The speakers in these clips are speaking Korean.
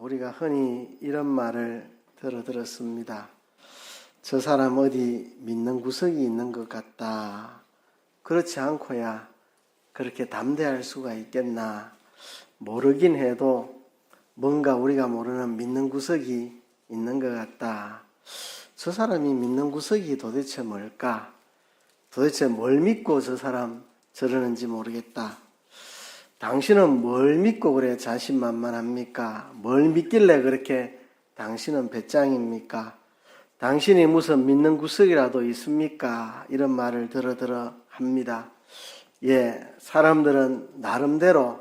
우리가 흔히 이런 말을 들었습니다. 저 사람 어디 믿는 구석이 있는 것 같다. 그렇지 않고야 그렇게 담대할 수가 있겠나. 모르긴 해도 뭔가 우리가 모르는 믿는 구석이 있는 것 같다. 저 사람이 믿는 구석이 도대체 뭘까? 도대체 뭘 믿고 저 사람 저러는지 모르겠다. 당신은 뭘 믿고 그래 자신만만합니까? 뭘 믿길래 그렇게 당신은 배짱입니까? 당신이 무슨 믿는 구석이라도 있습니까? 이런 말을 들어 합니다. 예, 사람들은 나름대로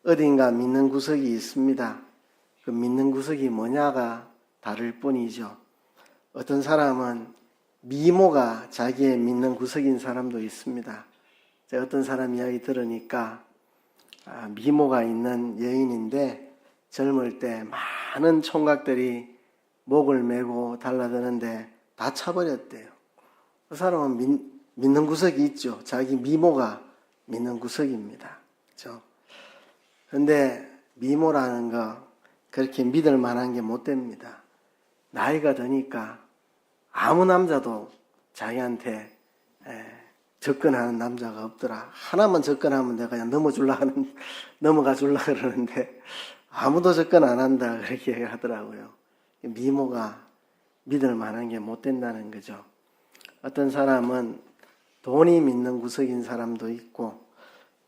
어딘가 믿는 구석이 있습니다. 그 믿는 구석이 뭐냐가 다를 뿐이죠. 어떤 사람은 미모가 자기의 믿는 구석인 사람도 있습니다. 제가 어떤 사람 이야기 들으니까 미모가 있는 여인인데 젊을 때 많은 총각들이 목을 메고 달라드는데 다 차버렸대요. 그 사람은 믿는 구석이 있죠. 자기 미모가 믿는 구석입니다. 그렇죠? 그런데 미모라는 거 그렇게 믿을 만한 게 못 됩니다. 나이가 드니까 아무 남자도 자기한테 접근하는 남자가 없더라. 하나만 접근하면 내가 그냥 넘어가 줄라 그러는데 아무도 접근 안 한다 그렇게 하더라고요. 미모가 믿을 만한 게 못 된다는 거죠. 어떤 사람은 돈이 믿는 구석인 사람도 있고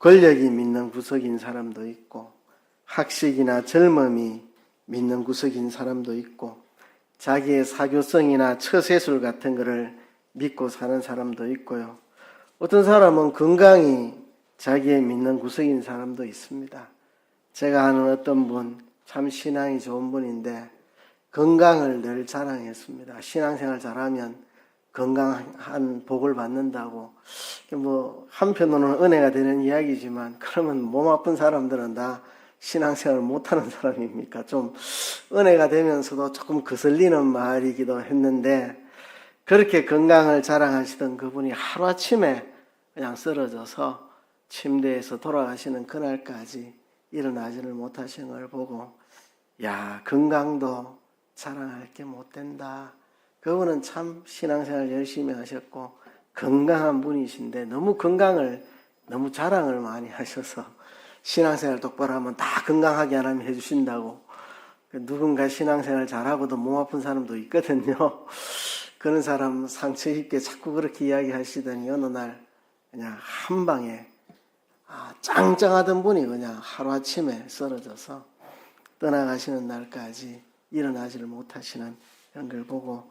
권력이 믿는 구석인 사람도 있고 학식이나 젊음이 믿는 구석인 사람도 있고 자기의 사교성이나 처세술 같은 거를 믿고 사는 사람도 있고요. 어떤 사람은 건강이 자기의 믿는 구석인 사람도 있습니다. 제가 아는 어떤 분, 참 신앙이 좋은 분인데 건강을 늘 자랑했습니다. 신앙생활 잘하면 건강한 복을 받는다고. 한편으로는 은혜가 되는 이야기지만 그러면 몸 아픈 사람들은 다 신앙생활을 못하는 사람입니까? 좀 은혜가 되면서도 조금 거슬리는 말이기도 했는데 그렇게 건강을 자랑하시던 그분이 하루아침에 그냥 쓰러져서 침대에서 돌아가시는 그날까지 일어나지를 못하시는 걸 보고 야, 건강도 자랑할 게 못 된다. 그분은 참 신앙생활 열심히 하셨고 건강한 분이신데 너무 건강을 너무 자랑을 많이 하셔서 신앙생활 똑바로 하면 다 건강하게 하나님 해주신다고. 누군가 신앙생활 잘하고도 몸 아픈 사람도 있거든요. 그런 사람 상처 입게 자꾸 그렇게 이야기하시더니 어느 날 그냥 한 방에 짱짱하던 분이 그냥 하루아침에 쓰러져서 떠나가시는 날까지 일어나지를 못하시는 그런 걸 보고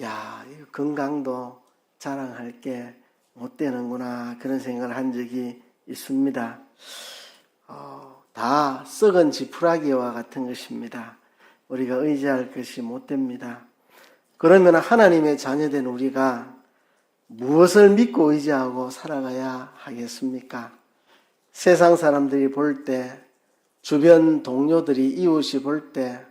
야, 이 건강도 자랑할 게 못 되는구나 그런 생각을 한 적이 있습니다. 다 썩은 지푸라기와 같은 것입니다. 우리가 의지할 것이 못 됩니다. 그러면 하나님의 자녀된 우리가 무엇을 믿고 의지하고 살아가야 하겠습니까? 세상 사람들이 볼 때, 주변 동료들이 이웃이 볼 때,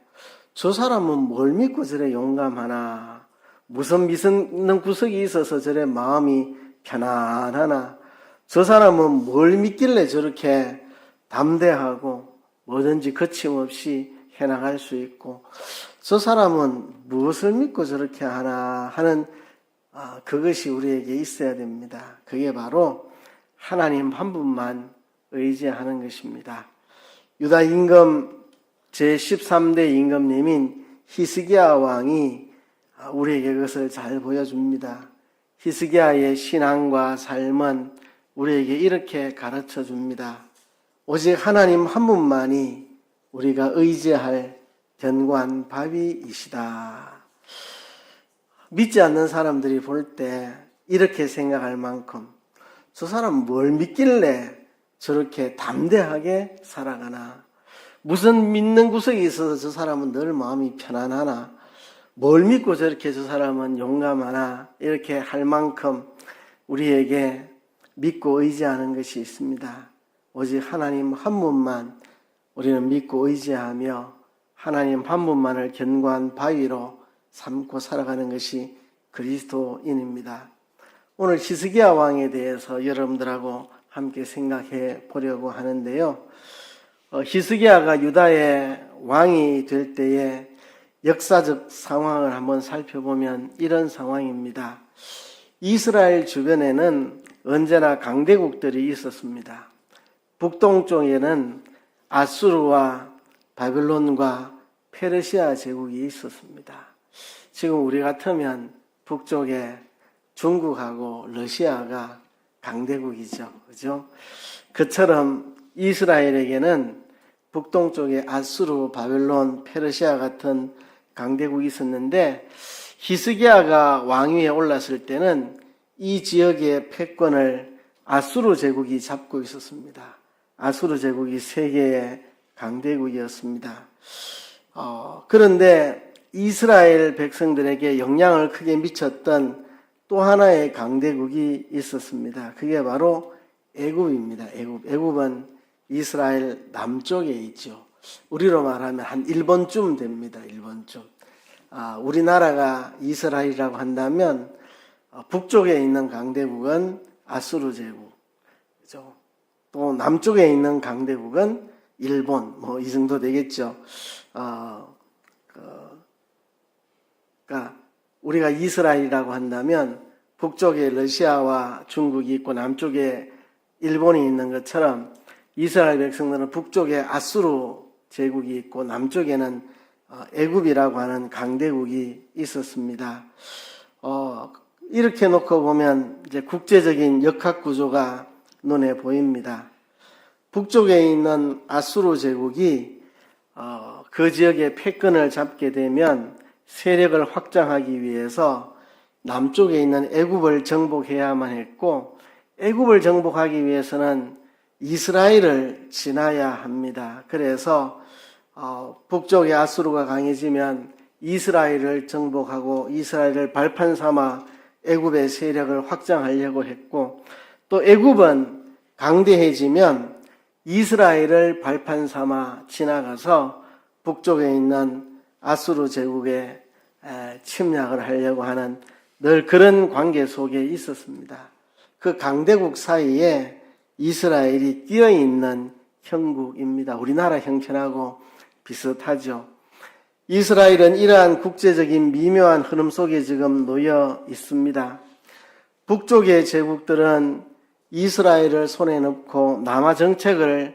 저 사람은 뭘 믿고 저래 용감하나? 무슨 믿는 구석이 있어서 저래 마음이 편안하나? 저 사람은 뭘 믿길래 저렇게 담대하고 뭐든지 거침없이 해나갈 수 있고 저 사람은 무엇을 믿고 저렇게 하나 하는 그것이 우리에게 있어야 됩니다. 그게 바로 하나님 한 분만 의지하는 것입니다. 유다 임금 제13대 임금님인 히스기야 왕이 우리에게 그것을 잘 보여줍니다. 히스기야의 신앙과 삶은 우리에게 이렇게 가르쳐 줍니다. 오직 하나님 한 분만이 우리가 의지할 견고한 바위이시다. 믿지 않는 사람들이 볼 때 이렇게 생각할 만큼 저 사람 뭘 믿길래 저렇게 담대하게 살아가나? 무슨 믿는 구석이 있어서 저 사람은 늘 마음이 편안하나? 뭘 믿고 저렇게 저 사람은 용감하나? 이렇게 할 만큼 우리에게 믿고 의지하는 것이 있습니다. 오직 하나님 한 분만 우리는 믿고 의지하며 하나님 한 분만을 견고한 바위로 삼고 살아가는 것이 그리스도인입니다. 오늘 히스기야 왕에 대해서 여러분들하고 함께 생각해 보려고 하는데요. 히스기야가 유다의 왕이 될 때의 역사적 상황을 한번 살펴보면 이런 상황입니다. 이스라엘 주변에는 언제나 강대국들이 있었습니다. 북동쪽에는 아수르와 바벨론과 페르시아 제국이 있었습니다. 지금 우리 같으면 북쪽에 중국하고 러시아가 강대국이죠. 그죠? 그처럼 이스라엘에게는 북동쪽에 아수르, 바벨론, 페르시아 같은 강대국이 있었는데 히스기야가 왕위에 올랐을 때는 이 지역의 패권을 아수르 제국이 잡고 있었습니다. 아수르 제국이 세계의 강대국이었습니다. 그런데 이스라엘 백성들에게 영향을 크게 미쳤던 또 하나의 강대국이 있었습니다. 그게 바로 애굽입니다. 애굽은 이스라엘 남쪽에 있죠. 우리로 말하면 한 일본쯤 됩니다. 일본쯤. 우리나라가 이스라엘이라고 한다면 북쪽에 있는 강대국은 아수르 제국, 그죠? 또 남쪽에 있는 강대국은 일본, 뭐 이 정도 되겠죠. 그러니까 우리가 이스라엘이라고 한다면 북쪽에 러시아와 중국이 있고 남쪽에 일본이 있는 것처럼 이스라엘 백성들은 북쪽에 아수르 제국이 있고 남쪽에는 애굽이라고 하는 강대국이 있었습니다. 이렇게 놓고 보면 이제 국제적인 역학 구조가 눈에 보입니다. 북쪽에 있는 아수르 제국이 그 지역의 패권을 잡게 되면 세력을 확장하기 위해서 남쪽에 있는 애굽을 정복해야만 했고, 애굽을 정복하기 위해서는 이스라엘을 지나야 합니다. 그래서 북쪽에 아수르가 강해지면 이스라엘을 정복하고 이스라엘을 발판 삼아 애굽의 세력을 확장하려고 했고, 또 애굽은 강대해지면 이스라엘을 발판 삼아 지나가서 북쪽에 있는 아수르 제국에 침략을 하려고 하는 늘 그런 관계 속에 있었습니다. 그 강대국 사이에 이스라엘이 끼어있는 형국입니다. 우리나라 형편하고 비슷하죠. 이스라엘은 이러한 국제적인 미묘한 흐름 속에 지금 놓여 있습니다. 북쪽의 제국들은 이스라엘을 손에 넣고 남하 정책을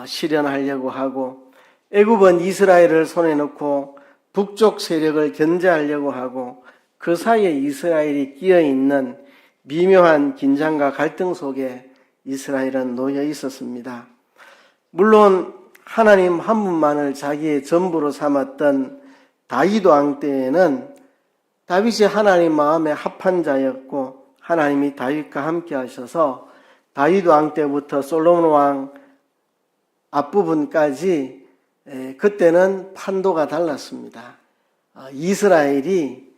실현하려고 하고, 애굽은 이스라엘을 손에 넣고 북쪽 세력을 견제하려고 하고, 그 사이에 이스라엘이 끼어있는 미묘한 긴장과 갈등 속에 이스라엘은 놓여 있었습니다. 물론 하나님 한 분만을 자기의 전부로 삼았던 다윗 왕 때에는 다윗이 하나님 마음에 합한 자였고, 하나님이 다윗과 함께 하셔서 다윗 왕 때부터 솔로몬 왕 앞부분까지 그때는 판도가 달랐습니다. 이스라엘이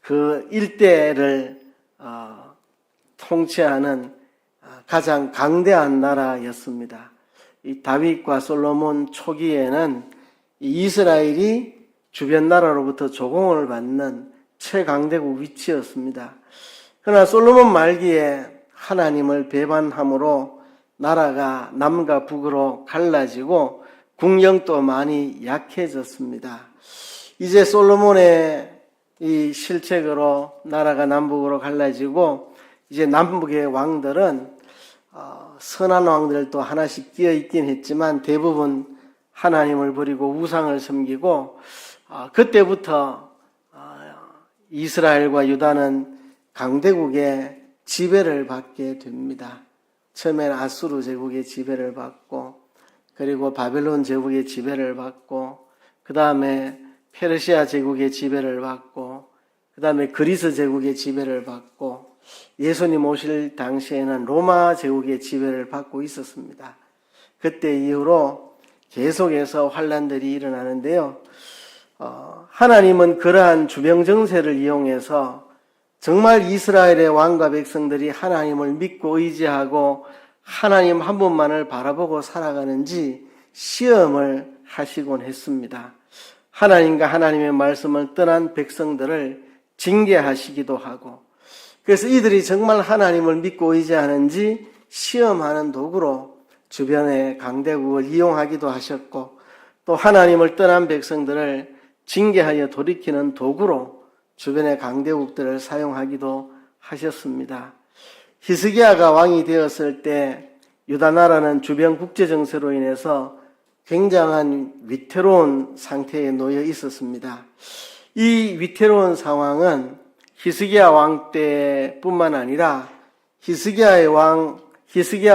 그 일대를 통치하는 가장 강대한 나라였습니다. 이 다윗과 솔로몬 초기에는 이스라엘이 주변 나라로부터 조공을 받는 최강대국 위치였습니다. 그러나 솔로몬 말기에 하나님을 배반함으로 나라가 남과 북으로 갈라지고 국력도 많이 약해졌습니다. 이제 솔로몬의 이 실책으로 나라가 남북으로 갈라지고, 이제 남북의 왕들은 선한 왕들도 하나씩 끼어 있긴 했지만 대부분 하나님을 버리고 우상을 섬기고, 그때부터 이스라엘과 유다는 강대국의 지배를 받게 됩니다. 처음에는 아수르 제국의 지배를 받고, 그리고 바벨론 제국의 지배를 받고, 그 다음에 페르시아 제국의 지배를 받고, 그 다음에 그리스 제국의 지배를 받고, 예수님 오실 당시에는 로마 제국의 지배를 받고 있었습니다. 그때 이후로 계속해서 환란들이 일어나는데요. 하나님은 그러한 주병 정세를 이용해서 정말 이스라엘의 왕과 백성들이 하나님을 믿고 의지하고 하나님 한 분만을 바라보고 살아가는지 시험을 하시곤 했습니다. 하나님과 하나님의 말씀을 떠난 백성들을 징계하시기도 하고, 그래서 이들이 정말 하나님을 믿고 의지하는지 시험하는 도구로 주변의 강대국을 이용하기도 하셨고 또 하나님을 떠난 백성들을 징계하여 돌이키는 도구로 주변의 강대국들을 사용하기도 하셨습니다. 히스기야가 왕이 되었을 때 유다 나라는 주변 국제 정세로 인해서 굉장한 위태로운 상태에 놓여 있었습니다. 이 위태로운 상황은 히스기야 왕 때뿐만 아니라 히스기야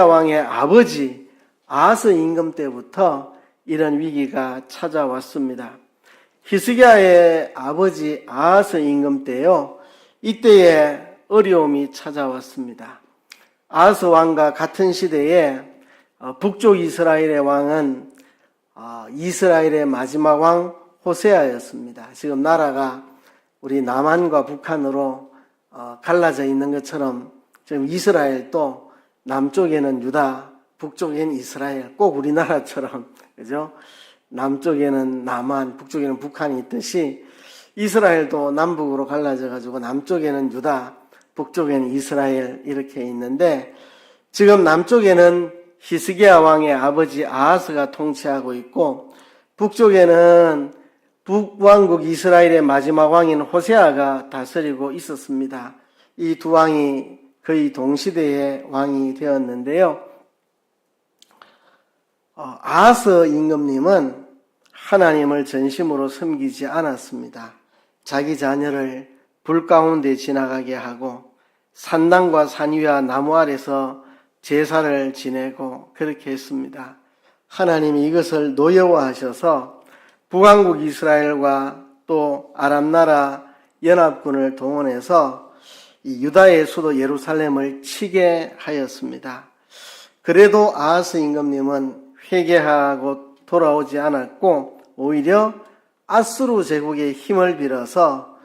왕의 아버지 아하스 임금 때부터 이런 위기가 찾아왔습니다. 히스기야의 아버지 아하스 임금 때요, 이때에 어려움이 찾아왔습니다. 아하스 왕과 같은 시대에 북쪽 이스라엘의 왕은 이스라엘의 마지막 왕 호세아였습니다. 지금 나라가 우리 남한과 북한으로 갈라져 있는 것처럼 지금 이스라엘도 남쪽에는 유다, 북쪽에는 이스라엘, 꼭 우리나라처럼, 그죠? 남쪽에는 남한, 북쪽에는 북한이 있듯이 이스라엘도 남북으로 갈라져 가지고 남쪽에는 유다, 북쪽에는 이스라엘 이렇게 있는데 지금 남쪽에는 히스기야 왕의 아버지 아하스가 통치하고 있고 북쪽에는 북왕국 이스라엘의 마지막 왕인 호세아가 다스리고 있었습니다. 이 두 왕이 거의 동시대의 왕이 되었는데요. 아하스 임금님은 하나님을 전심으로 섬기지 않았습니다. 자기 자녀를 불 가운데 지나가게 하고 산당과 산 위와 나무 아래서 제사를 지내고 그렇게 했습니다. 하나님이 이것을 노여워하셔서 북왕국 이스라엘과 또 아람 나라 연합군을 동원해서 이 유다의 수도 예루살렘을 치게 하였습니다. 그래도 아하스 임금님은 회개하고 돌아오지 않았고 오히려 아수르 제국의 힘을 빌어서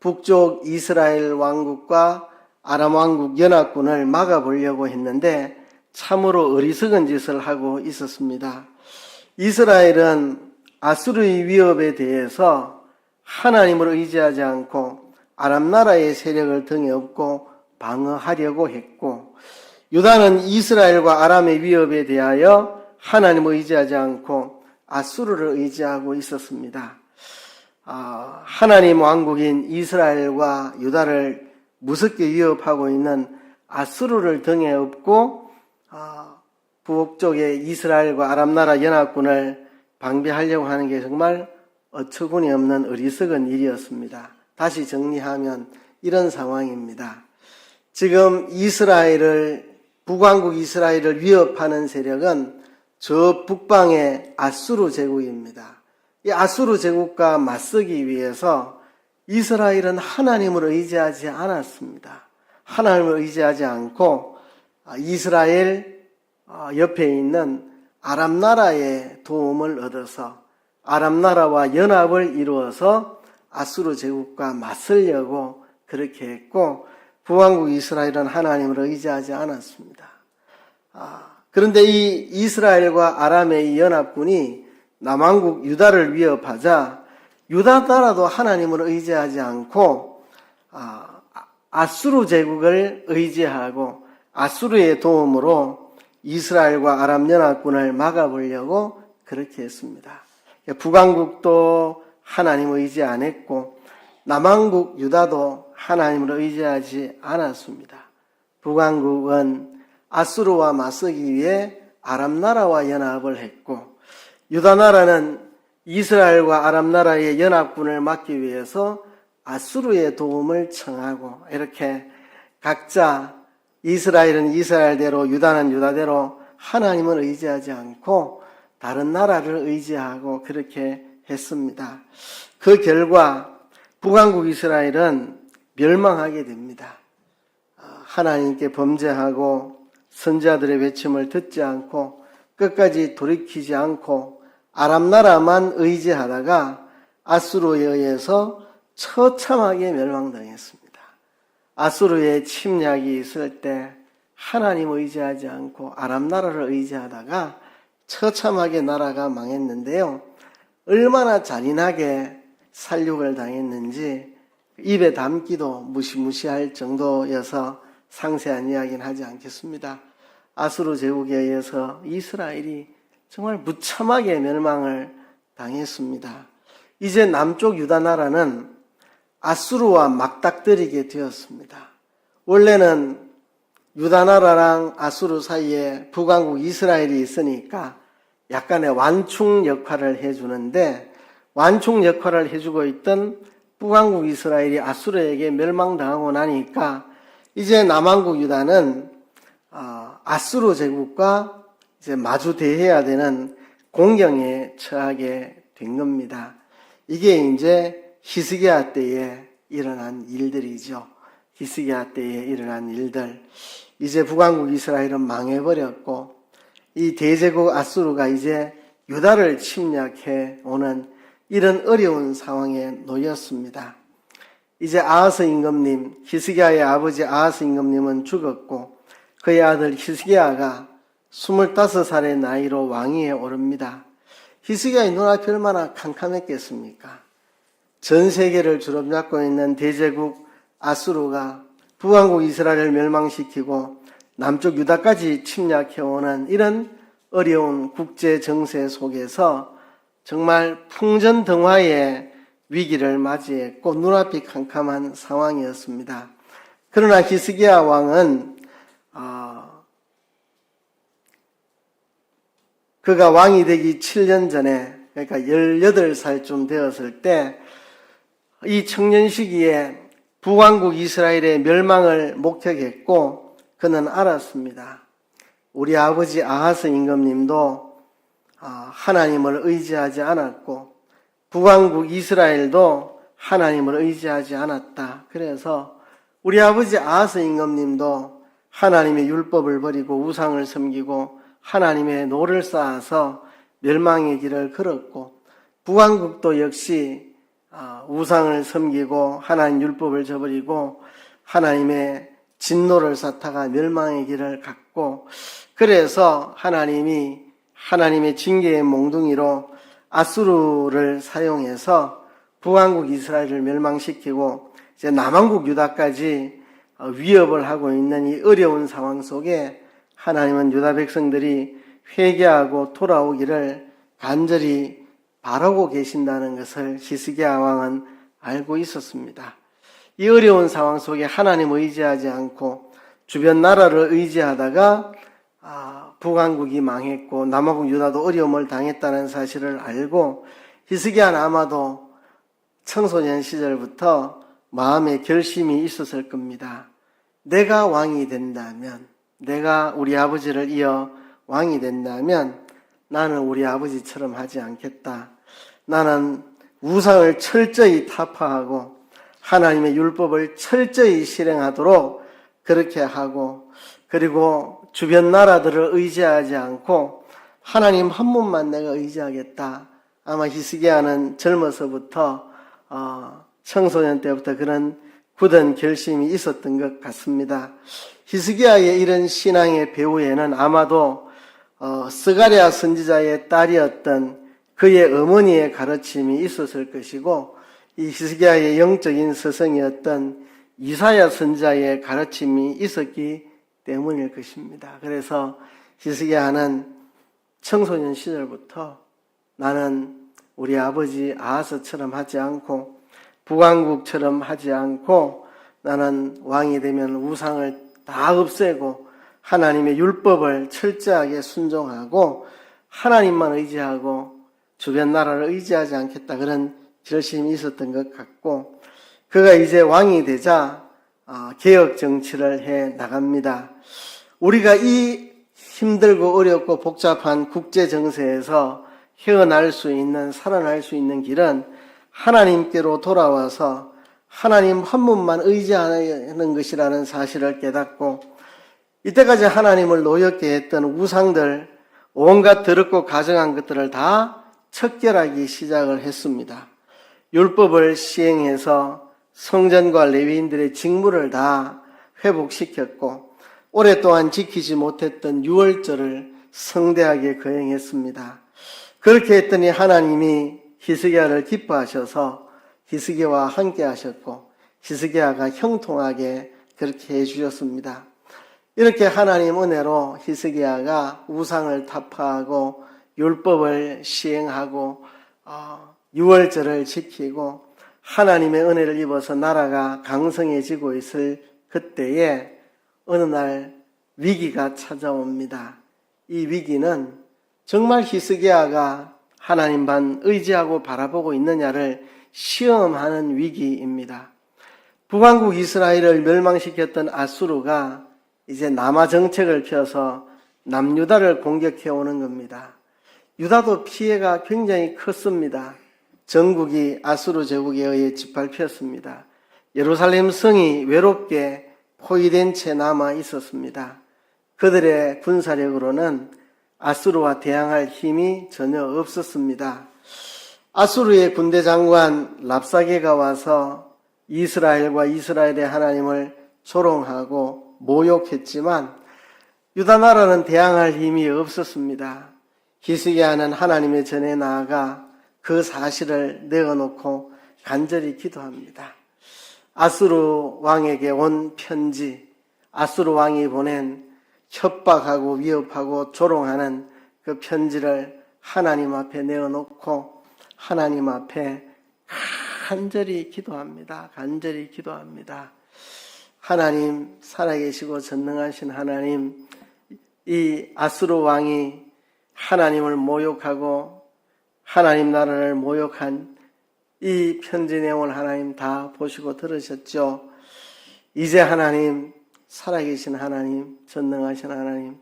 북쪽 이스라엘 왕국과 아람 왕국 연합군을 막아보려고 했는데 참으로 어리석은 짓을 하고 있었습니다. 이스라엘은 아수르의 위협에 대해서 하나님을 의지하지 않고 아람 나라의 세력을 등에 업고 방어하려고 했고 유다는 이스라엘과 아람의 위협에 대하여 하나님을 의지하지 않고 아수르를 의지하고 있었습니다. 하나님 왕국인 이스라엘과 유다를 무섭게 위협하고 있는 아수르를 등에 업고 북쪽의 이스라엘과 아람 나라 연합군을 방비하려고 하는 게 정말 어처구니 없는 어리석은 일이었습니다. 다시 정리하면 이런 상황입니다. 지금 북왕국 이스라엘을 위협하는 세력은 저 북방의 아수르 제국입니다. 이 아수르 제국과 맞서기 위해서 이스라엘은 하나님을 의지하지 않았습니다. 하나님을 의지하지 않고 이스라엘 옆에 있는 아람 나라의 도움을 얻어서 아람 나라와 연합을 이루어서 아수르 제국과 맞서려고 그렇게 했고 북왕국 이스라엘은 하나님을 의지하지 않았습니다. 그런데 이 이스라엘과 아람의 이 연합군이 남왕국 유다를 위협하자 유다 나라도 하나님을 의지하지 않고 아수르 제국을 의지하고 아수르의 도움으로 이스라엘과 아람 연합군을 막아보려고 그렇게 했습니다. 북왕국도 하나님을 의지 안 했고 남왕국 유다도 하나님을 의지하지 않았습니다. 북왕국은 아수르와 맞서기 위해 아람 나라와 연합을 했고 유다 나라는 이스라엘과 아람 나라의 연합군을 막기 위해서 아수르의 도움을 청하고 이렇게 각자 이스라엘은 이스라엘대로 유다는 유다대로 하나님을 의지하지 않고 다른 나라를 의지하고 그렇게 했습니다. 그 결과 북왕국 이스라엘은 멸망하게 됩니다. 하나님께 범죄하고 선지자들의 외침을 듣지 않고 끝까지 돌이키지 않고 아람 나라만 의지하다가 아수르에 의해서 처참하게 멸망당했습니다. 아수르의 침략이 있을 때 하나님 의지하지 않고 아람 나라를 의지하다가 처참하게 나라가 망했는데요. 얼마나 잔인하게 살육을 당했는지 입에 담기도 무시무시할 정도여서 상세한 이야기는 하지 않겠습니다. 아수르 제국에 의해서 이스라엘이 정말 무참하게 멸망을 당했습니다. 이제 남쪽 유다 나라는 아수르와 맞닥뜨리게 되었습니다. 원래는 유다 나라랑 아수르 사이에 북왕국 이스라엘이 있으니까 약간의 완충 역할을 해주는데, 완충 역할을 해주고 있던 북왕국 이스라엘이 아수르에게 멸망당하고 나니까 이제 남왕국 유다는 아수르 제국과 이제 마주 대해야 되는 공경에 처하게 된 겁니다. 이게 이제 히스기야 때에 일어난 일들이죠. 히스기야 때에 일어난 일들. 이제 북왕국 이스라엘은 망해버렸고 이 대제국 아수르가 이제 유다를 침략해 오는 이런 어려운 상황에 놓였습니다. 이제 아하스 임금님, 히스기야의 아버지 아하스 임금님은 죽었고 그의 아들 히스기야가 25살의 나이로 왕위에 오릅니다. 히스기야의 눈앞이 얼마나 캄캄했겠습니까? 전 세계를 주름잡고 있는 대제국 아수르가 북왕국 이스라엘을 멸망시키고 남쪽 유다까지 침략해오는 이런 어려운 국제 정세 속에서 정말 풍전등화의 위기를 맞이했고 눈앞이 캄캄한 상황이었습니다. 그러나 히스기야 왕은 그가 왕이 되기 7년 전에, 그러니까 18살쯤 되었을 때 이 청년 시기에 북왕국 이스라엘의 멸망을 목격했고 그는 알았습니다. 우리 아버지 아하스 임금님도 하나님을 의지하지 않았고 북왕국 이스라엘도 하나님을 의지하지 않았다. 그래서 우리 아버지 아하스 임금님도 하나님의 율법을 버리고 우상을 섬기고 하나님의 노를 쌓아서 멸망의 길을 걸었고 북왕국도 역시 우상을 섬기고 하나님 율법을 저버리고 하나님의 진노를 쌓다가 멸망의 길을 갔고, 그래서 하나님이 하나님의 징계의 몽둥이로 아수르를 사용해서 북왕국 이스라엘을 멸망시키고 이제 남왕국 유다까지 위협을 하고 있는 이 어려운 상황 속에 하나님은 유다 백성들이 회개하고 돌아오기를 간절히 바라고 계신다는 것을 히스기야 왕은 알고 있었습니다. 이 어려운 상황 속에 하나님을 의지하지 않고 주변 나라를 의지하다가 북왕국이 망했고 남왕국 유다도 어려움을 당했다는 사실을 알고 히스기야는 아마도 청소년 시절부터 마음에 결심이 있었을 겁니다. 내가 왕이 된다면, 내가 우리 아버지를 이어 왕이 된다면 나는 우리 아버지처럼 하지 않겠다. 나는 우상을 철저히 타파하고 하나님의 율법을 철저히 실행하도록 그렇게 하고, 그리고 주변 나라들을 의지하지 않고 하나님 한 분만 내가 의지하겠다. 아마 히스기야는 젊어서부터 청소년 때부터 그런 굳은 결심이 있었던 것 같습니다. 히스기야의 이런 신앙의 배후에는 아마도 스가랴 선지자의 딸이었던 그의 어머니의 가르침이 있었을 것이고, 이 히스기야의 영적인 스승이었던 이사야 선지자의 가르침이 있었기 때문일 것입니다. 그래서 히스기야는 청소년 시절부터 나는 우리 아버지 아하스처럼 하지 않고 북왕국처럼 하지 않고 나는 왕이 되면 우상을 다 없애고 하나님의 율법을 철저하게 순종하고 하나님만 의지하고 주변 나라를 의지하지 않겠다, 그런 결심이 있었던 것 같고, 그가 이제 왕이 되자 개혁 정치를 해 나갑니다. 우리가 이 힘들고 어렵고 복잡한 국제 정세에서 헤어날 수 있는, 살아날 수 있는 길은 하나님께로 돌아와서 하나님 한 분만 의지하는 것이라는 사실을 깨닫고, 이때까지 하나님을 노엽게 했던 우상들, 온갖 더럽고 가증한 것들을 다 척결하기 시작을 했습니다. 율법을 시행해서 성전과 레위인들의 직무를 다 회복시켰고, 오랫동안 지키지 못했던 유월절을 성대하게 거행했습니다. 그렇게 했더니 하나님이 히스기야를 기뻐하셔서 히스기야와 함께 하셨고 히스기야가 형통하게 그렇게 해주셨습니다. 이렇게 하나님 은혜로 히스기야가 우상을 타파하고 율법을 시행하고 유월절을 지키고 하나님의 은혜를 입어서 나라가 강성해지고 있을 그때에 어느 날 위기가 찾아옵니다. 이 위기는 정말 히스기야가 하나님만 의지하고 바라보고 있느냐를 시험하는 위기입니다. 북왕국 이스라엘을 멸망시켰던 아수르가 이제 남하 정책을 펴서 남유다를 공격해 오는 겁니다. 유다도 피해가 굉장히 컸습니다. 전국이 아수르 제국에 의해 짓밟혔습니다. 예루살렘 성이 외롭게 포위된 채 남아 있었습니다. 그들의 군사력으로는 아수르와 대항할 힘이 전혀 없었습니다. 아수르의 군대 장관 랍사게가 와서 이스라엘과 이스라엘의 하나님을 조롱하고 모욕했지만 유다 나라는 대항할 힘이 없었습니다. 히스기야는 하나님의 전에 나아가 그 사실을 내어놓고 간절히 기도합니다. 아수르 왕에게 온 편지, 아수르 왕이 보낸 협박하고 위협하고 조롱하는 그 편지를 하나님 앞에 내어놓고 하나님 앞에 간절히 기도합니다. 간절히 기도합니다. 하나님, 살아계시고 전능하신 하나님, 이 아수르 왕이 하나님을 모욕하고 하나님 나라를 모욕한 이 편지 내용을 하나님 다 보시고 들으셨죠? 이제 하나님, 살아계신 하나님, 전능하신 하나님,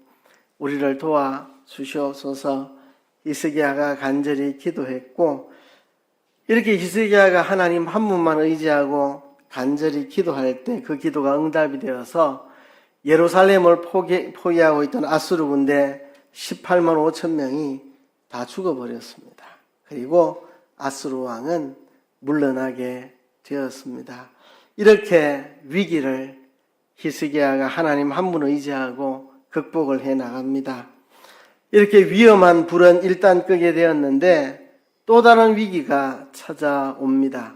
우리를 도와 주시옵소서. 히스기야가 간절히 기도했고, 이렇게 히스기야가 하나님 한 분만 의지하고 간절히 기도할 때 그 기도가 응답이 되어서 예루살렘을 포위하고 있던 아수르 군대 18만 5천 명이 다 죽어버렸습니다. 그리고 아수르 왕은 물러나게 되었습니다. 이렇게 위기를 히스기야가 하나님 한 분 의지하고 극복을 해 나갑니다. 이렇게 위험한 불은 일단 끄게 되었는데 또 다른 위기가 찾아옵니다.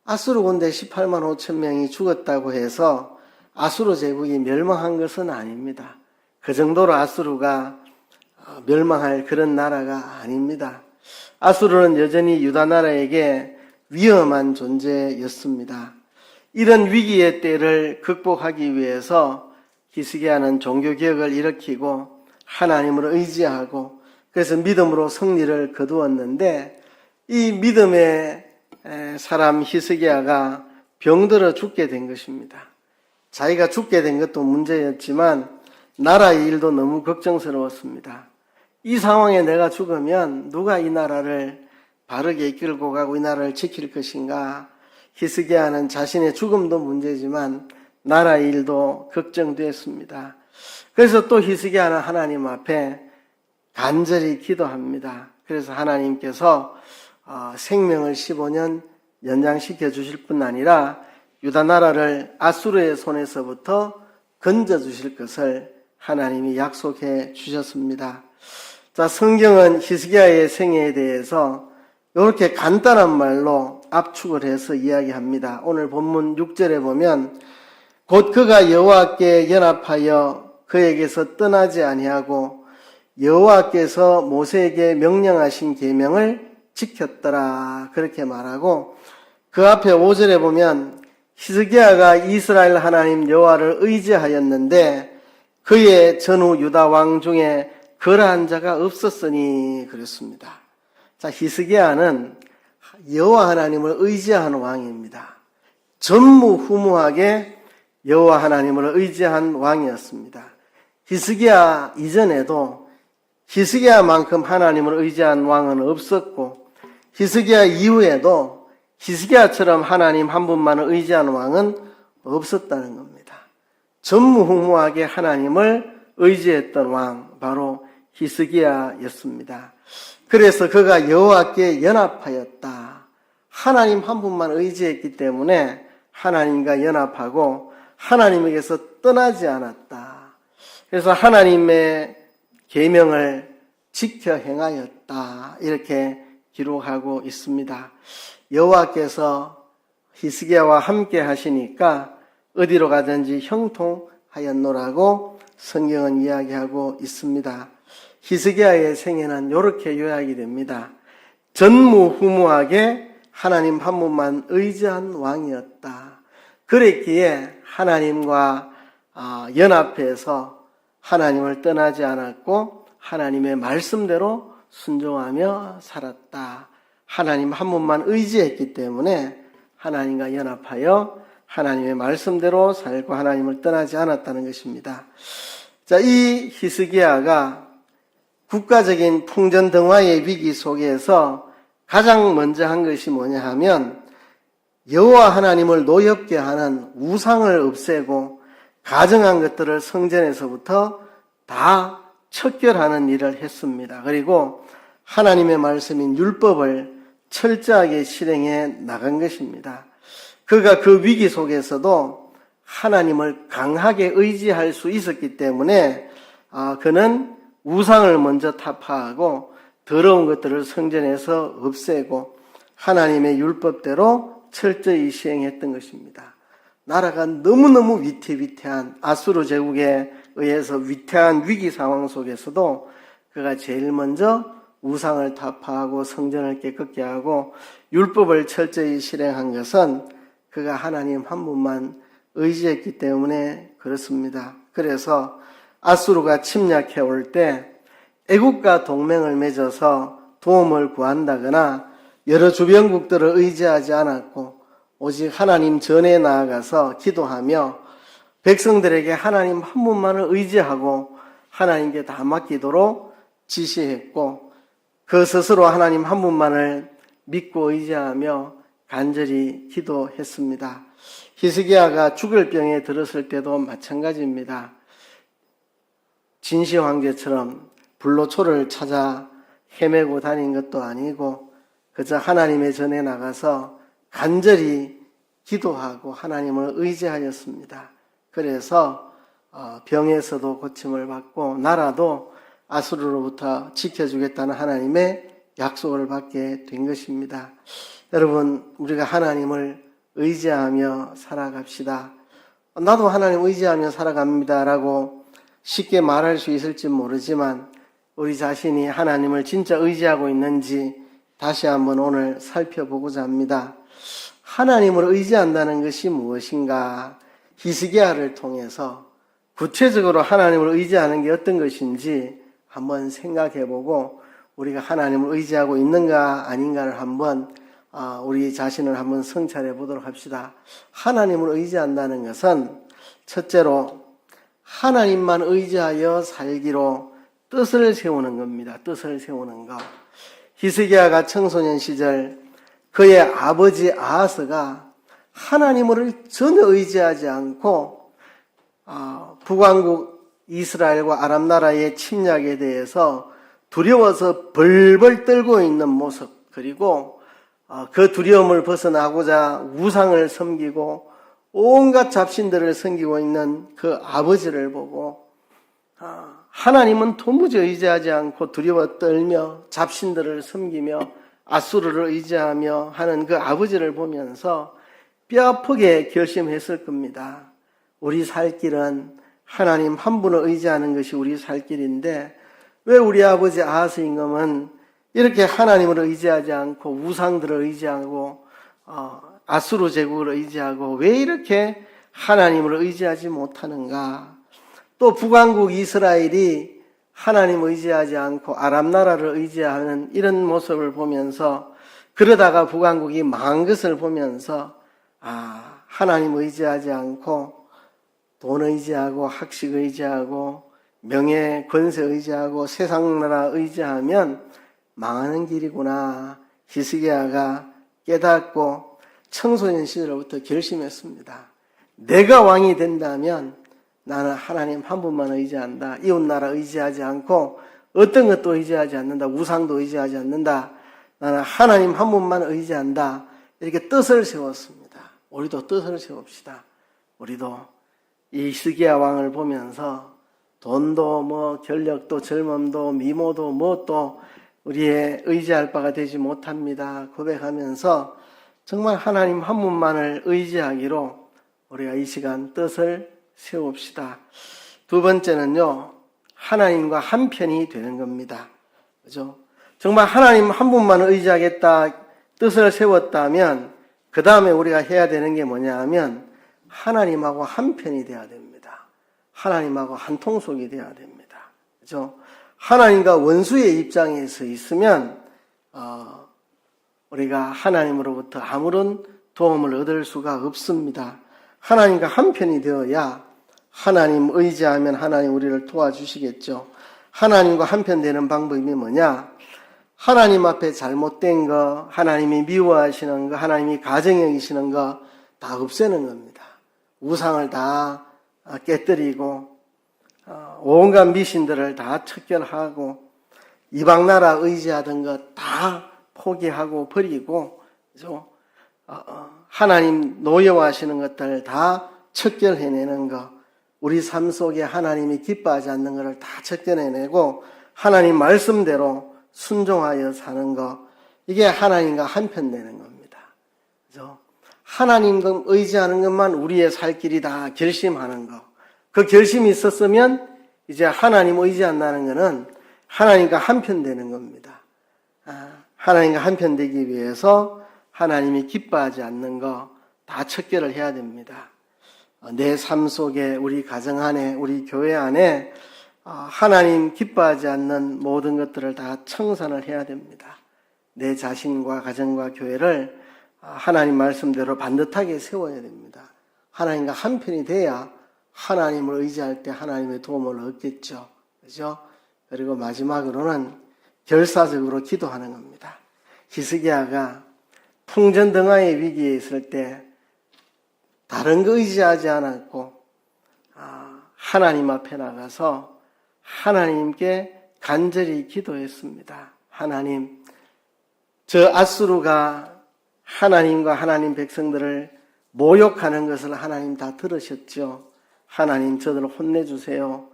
아수르 군대 18만 5천 명이 죽었다고 해서 아수르 제국이 멸망한 것은 아닙니다. 그 정도로 아수르가 멸망할 그런 나라가 아닙니다. 아수르는 여전히 유다 나라에게 위험한 존재였습니다. 이런 위기의 때를 극복하기 위해서 히스기야는 종교개혁을 일으키고 하나님을 의지하고 그래서 믿음으로 승리를 거두었는데 이 믿음의 사람 히스기야가 병들어 죽게 된 것입니다. 자기가 죽게 된 것도 문제였지만 나라의 일도 너무 걱정스러웠습니다. 이 상황에 내가 죽으면 누가 이 나라를 바르게 이끌고 가고 이 나라를 지킬 것인가? 히스기야는 자신의 죽음도 문제지만 나라의 일도 걱정됐습니다. 그래서 또 히스기야는 하나님 앞에 간절히 기도합니다. 그래서 하나님께서 생명을 15년 연장시켜 주실 뿐 아니라 유다 나라를 아수르의 손에서부터 건져 주실 것을 하나님이 약속해 주셨습니다. 자, 성경은 히스기야의 생애에 대해서 이렇게 간단한 말로 압축을 해서 이야기합니다. 오늘 본문 6절에 보면 곧 그가 여호와께 연합하여 그에게서 떠나지 아니하고 여호와께서 모세에게 명령하신 계명을 지켰더라 그렇게 말하고 그 앞에 5절에 보면 히스기야가 이스라엘 하나님 여호와를 의지하였는데 그의 전후 유다 왕 중에 그러한 자가 없었으니 그랬습니다. 자, 히스기야는 여호와 하나님을 의지하는 왕입니다. 전무후무하게 여호와 하나님을 의지한 왕이었습니다. 히스기야 이전에도 히스기야만큼 하나님을 의지한 왕은 없었고 히스기야 이후에도 히스기야처럼 하나님 한 분만을 의지하는 왕은 없었다는 겁니다. 전무후무하게 하나님을 의지했던 왕 바로 히스기야였습니다. 그래서 그가 여호와께 연합하였다. 하나님 한 분만 의지했기 때문에 하나님과 연합하고 하나님에게서 떠나지 않았다. 그래서 하나님의 계명을 지켜 행하였다. 이렇게 기록하고 있습니다. 여호와께서 히스기야와 함께 하시니까 어디로 가든지 형통하였노라고 성경은 이야기하고 있습니다. 히스기야의 생애는 이렇게 요약이 됩니다. 전무후무하게 하나님 한 분만 의지한 왕이었다. 그랬기에 하나님과 연합해서 하나님을 떠나지 않았고 하나님의 말씀대로 순종하며 살았다. 하나님 한 분만 의지했기 때문에 하나님과 연합하여 하나님의 말씀대로 살고 하나님을 떠나지 않았다는 것입니다. 자, 이 히스기야가 국가적인 풍전등화의 위기 속에서 가장 먼저 한 것이 뭐냐 하면 여호와 하나님을 노엽게 하는 우상을 없애고 가정한 것들을 성전에서부터 다 척결하는 일을 했습니다. 그리고 하나님의 말씀인 율법을 철저하게 실행해 나간 것입니다. 그가 그 위기 속에서도 하나님을 강하게 의지할 수 있었기 때문에 그는 우상을 먼저 타파하고 더러운 것들을 성전에서 없애고 하나님의 율법대로 철저히 시행했던 것입니다. 나라가 너무너무 위태위태한 아수르 제국에 의해서 위태한 위기 상황 속에서도 그가 제일 먼저 우상을 타파하고 성전을 깨끗게 하고 율법을 철저히 실행한 것은 그가 하나님 한 분만 의지했기 때문에 그렇습니다. 그래서 아수르가 침략해 올 때 애국과 동맹을 맺어서 도움을 구한다거나 여러 주변국들을 의지하지 않았고 오직 하나님 전에 나아가서 기도하며 백성들에게 하나님 한 분만을 의지하고 하나님께 다 맡기도록 지시했고 그 스스로 하나님 한 분만을 믿고 의지하며 간절히 기도했습니다. 히스기야가 죽을 병에 들었을 때도 마찬가지입니다. 진시 황제처럼 불로초를 찾아 헤매고 다닌 것도 아니고 그저 하나님의 전에 나가서 간절히 기도하고 하나님을 의지하였습니다. 그래서 병에서도 고침을 받고 나라도 아수르로부터 지켜주겠다는 하나님의 약속을 받게 된 것입니다. 여러분, 우리가 하나님을 의지하며 살아갑시다. 나도 하나님 의지하며 살아갑니다 라고 쉽게 말할 수 있을지 모르지만 우리 자신이 하나님을 진짜 의지하고 있는지 다시 한번 오늘 살펴보고자 합니다. 하나님을 의지한다는 것이 무엇인가? 히스기야를 통해서 구체적으로 하나님을 의지하는 게 어떤 것인지 한번 생각해보고 우리가 하나님을 의지하고 있는가 아닌가를 한번 우리 자신을 한번 성찰해 보도록 합시다. 하나님을 의지한다는 것은 첫째로 하나님만 의지하여 살기로 뜻을 세우는 겁니다. 뜻을 세우는 것. 히스기야가 청소년 시절 그의 아버지 아하스가 하나님을 전혀 의지하지 않고 북왕국 이스라엘과 아람 나라의 침략에 대해서 두려워서 벌벌 떨고 있는 모습, 그리고 그 두려움을 벗어나고자 우상을 섬기고 온갖 잡신들을 섬기고 있는 그 아버지를 보고 하나님은 도무지 의지하지 않고 두려워 떨며 잡신들을 섬기며 아수르를 의지하며 하는 그 아버지를 보면서 뼈아프게 결심했을 겁니다. 우리 살 길은 하나님 한 분을 의지하는 것이 우리 살 길인데 왜 우리 아버지 아하스 임금은 이렇게 하나님을 의지하지 않고 우상들을 의지하고 아수르 제국을 의지하고 왜 이렇게 하나님을 의지하지 못하는가? 또 북왕국 이스라엘이 하나님 의지하지 않고 아람 나라를 의지하는 이런 모습을 보면서 그러다가 북왕국이 망한 것을 보면서 하나님 의지하지 않고 돈 의지하고 학식 의지하고 명예 권세 의지하고 세상 나라 의지하면 망하는 길이구나. 히스기야가 깨닫고 청소년 시절부터 결심했습니다. 내가 왕이 된다면 나는 하나님 한 분만 의지한다. 이웃나라 의지하지 않고 어떤 것도 의지하지 않는다. 우상도 의지하지 않는다. 나는 하나님 한 분만 의지한다. 이렇게 뜻을 세웠습니다. 우리도 뜻을 세웁시다. 우리도 이 히스기야 왕을 보면서 돈도 권력도 젊음도 미모도 뭣도 우리의 의지할 바가 되지 못합니다. 고백하면서 정말 하나님 한 분만을 의지하기로 우리가 이 시간 뜻을 세웁시다. 두 번째는요, 하나님과 한편이 되는 겁니다. 그죠? 정말 하나님 한 분만 의지하겠다 뜻을 세웠다면 그 다음에 우리가 해야 되는 게 뭐냐 하면 하나님하고 한편이 돼야 됩니다. 하나님하고 한통속이 돼야 됩니다. 그죠? 하나님과 원수의 입장에 서 있으면 우리가 하나님으로부터 아무런 도움을 얻을 수가 없습니다. 하나님과 한편이 되어야 하나님 의지하면 하나님 우리를 도와주시겠죠. 하나님과 한편 되는 방법이 뭐냐? 하나님 앞에 잘못된 거, 하나님이 미워하시는 거, 하나님이 가증히 여기시는 거 다 없애는 겁니다. 우상을 다 깨뜨리고 온갖 미신들을 다 척결하고 이방 나라 의지하던 거 다 포기하고 버리고 하나님 노여워하시는 것들 다 척결해내는 거, 우리 삶 속에 하나님이 기뻐하지 않는 것을 다 척결해내고 하나님 말씀대로 순종하여 사는 거, 이게 하나님과 한편 되는 겁니다. 그죠? 하나님 의지하는 것만 우리의 살 길이다 결심하는 거, 그 결심이 있었으면 이제 하나님 의지한다는 것은 하나님과 한편 되는 겁니다. 하나님과 한편 되기 위해서 하나님이 기뻐하지 않는 거 다 척결을 해야 됩니다. 내 삶 속에, 우리 가정 안에, 우리 교회 안에 하나님 기뻐하지 않는 모든 것들을 다 청산을 해야 됩니다. 내 자신과 가정과 교회를 하나님 말씀대로 반듯하게 세워야 됩니다. 하나님과 한편이 돼야 하나님을 의지할 때 하나님의 도움을 얻겠죠. 그죠? 그리고 마지막으로는 결사적으로 기도하는 겁니다. 히스기야가 풍전등화의 위기에 있을 때 다른 거 의지하지 않았고 하나님 앞에 나가서 하나님께 간절히 기도했습니다. 하나님, 저 아수르가 하나님과 하나님 백성들을 모욕하는 것을 하나님 다 들으셨죠. 하나님 저들을 혼내주세요.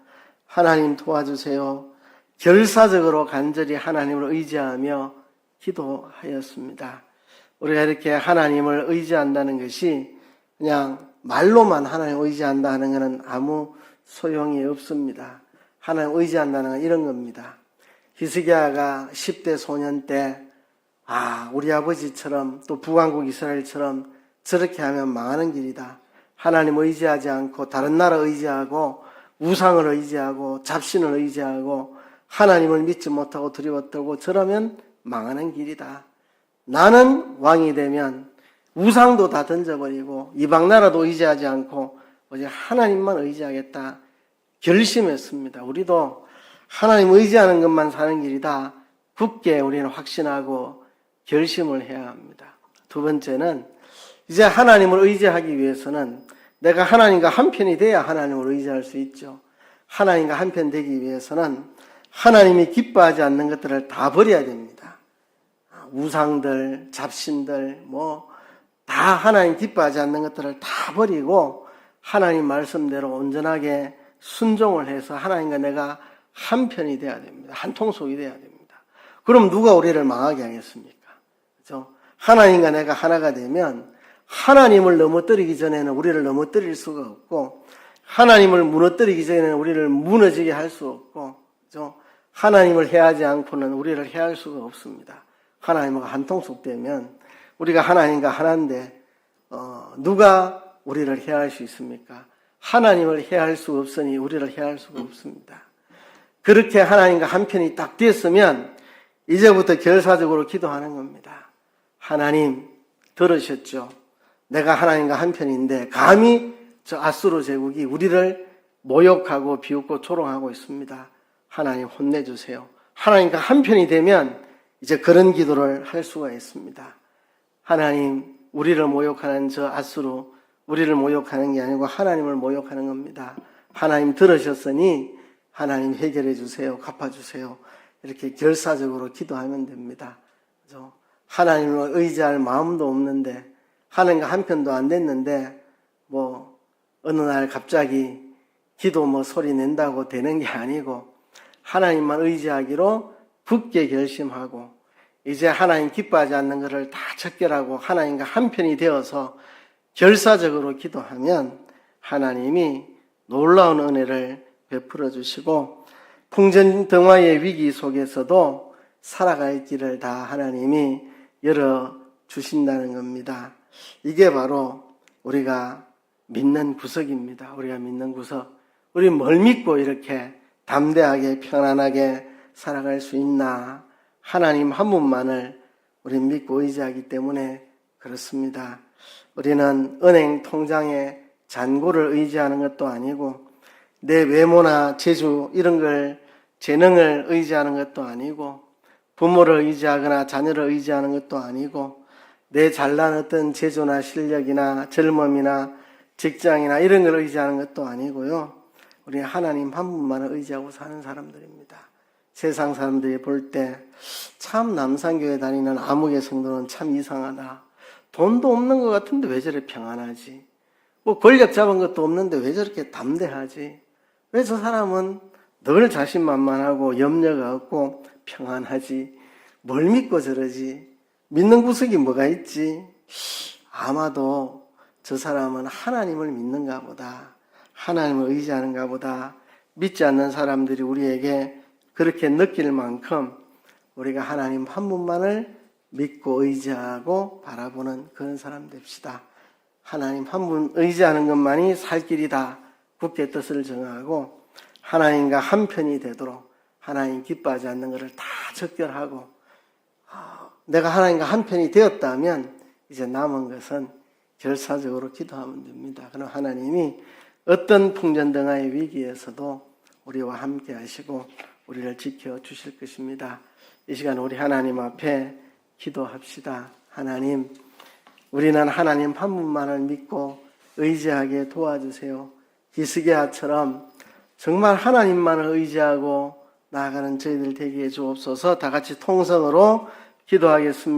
하나님 도와주세요. 결사적으로 간절히 하나님을 의지하며 기도하였습니다. 우리가 이렇게 하나님을 의지한다는 것이 그냥 말로만 하나님 의지한다 하는 것은 아무 소용이 없습니다. 하나님 의지한다는 건 이런 겁니다. 히스기야가 10대 소년 때 우리 아버지처럼 또 북왕국 이스라엘처럼 저렇게 하면 망하는 길이다. 하나님 의지하지 않고 다른 나라 의지하고 우상을 의지하고 잡신을 의지하고 하나님을 믿지 못하고 두려워 떨고 저러면 망하는 길이다. 나는 왕이 되면 우상도 다 던져버리고 이방 나라도 의지하지 않고 오직 하나님만 의지하겠다 결심했습니다. 우리도 하나님 의지하는 것만 사는 길이다. 굳게 우리는 확신하고 결심을 해야 합니다. 두 번째는 이제 하나님을 의지하기 위해서는 내가 하나님과 한편이 돼야 하나님을 의지할 수 있죠. 하나님과 한편 되기 위해서는 하나님이 기뻐하지 않는 것들을 다 버려야 됩니다. 우상들, 잡신들, 다 하나님 기뻐하지 않는 것들을 다 버리고 하나님 말씀대로 온전하게 순종을 해서 하나님과 내가 한편이 돼야 됩니다. 한통속이 돼야 됩니다. 그럼 누가 우리를 망하게 하겠습니까? 그렇죠? 하나님과 내가 하나가 되면 하나님을 넘어뜨리기 전에는 우리를 넘어뜨릴 수가 없고 하나님을 무너뜨리기 전에는 우리를 무너지게 할 수 없고 그렇죠? 하나님을 해하지 않고는 우리를 해할 수가 없습니다. 하나님과 한통속되면 우리가 하나님과 하나인데 누가 우리를 해할 수 있습니까? 하나님을 해할 수 없으니 우리를 해할 수가 없습니다. 그렇게 하나님과 한편이 딱 됐으면 이제부터 결사적으로 기도하는 겁니다. 하나님 들으셨죠? 내가 하나님과 한편인데 감히 저 아수르 제국이 우리를 모욕하고 비웃고 조롱하고 있습니다. 하나님 혼내주세요. 하나님과 한편이 되면 이제 그런 기도를 할 수가 있습니다. 하나님, 우리를 모욕하는 저 아수르, 우리를 모욕하는 게 아니고 하나님을 모욕하는 겁니다. 하나님 들으셨으니 하나님 해결해 주세요. 갚아주세요. 이렇게 결사적으로 기도하면 됩니다. 그죠? 하나님을 의지할 마음도 없는데 하나님과 한편도 안 됐는데 어느 날 갑자기 기도 소리 낸다고 되는 게 아니고 하나님만 의지하기로 굳게 결심하고 이제 하나님 기뻐하지 않는 것을 다 척결하고 하나님과 한편이 되어서 결사적으로 기도하면 하나님이 놀라운 은혜를 베풀어 주시고 풍전등화의 위기 속에서도 살아갈 길을 다 하나님이 열어 주신다는 겁니다. 이게 바로 우리가 믿는 구석입니다. 우리가 믿는 구석. 우리 뭘 믿고 이렇게 담대하게 편안하게 살아갈 수 있나? 하나님 한 분만을 우리 믿고 의지하기 때문에 그렇습니다. 우리는 은행 통장에 잔고를 의지하는 것도 아니고 내 외모나 재주 이런 걸 재능을 의지하는 것도 아니고 부모를 의지하거나 자녀를 의지하는 것도 아니고 내 잘난 어떤 재주나 실력이나 젊음이나 직장이나 이런 걸 의지하는 것도 아니고요. 우리 하나님 한 분만을 의지하고 사는 사람들입니다. 세상 사람들이 볼 때 참 남산교회 다니는 아무개 성도는 참 이상하다. 돈도 없는 것 같은데 왜 저래 평안하지? 뭐 권력 잡은 것도 없는데 왜 저렇게 담대하지? 왜 저 사람은 늘 자신만만하고 염려가 없고 평안하지? 뭘 믿고 저러지? 믿는 구석이 뭐가 있지? 아마도 저 사람은 하나님을 믿는가 보다. 하나님을 의지하는가 보다. 믿지 않는 사람들이 우리에게 그렇게 느낄 만큼 우리가 하나님 한 분만을 믿고 의지하고 바라보는 그런 사람 됩시다. 하나님 한 분 의지하는 것만이 살 길이다. 굳게 뜻을 정하고 하나님과 한편이 되도록 하나님 기뻐하지 않는 것을 다 적결하고 내가 하나님과 한편이 되었다면 이제 남은 것은 결사적으로 기도하면 됩니다. 그럼 하나님이 어떤 풍전등화의 위기에서도 우리와 함께 하시고 우리를 지켜주실 것입니다. 이 시간 우리 하나님 앞에 기도합시다. 하나님, 우리는 하나님 한 분만을 믿고 의지하게 도와주세요. 히스기야처럼 정말 하나님만을 의지하고 나아가는 저희들 되게 해 주옵소서. 다 같이 통성으로 기도하겠습니다.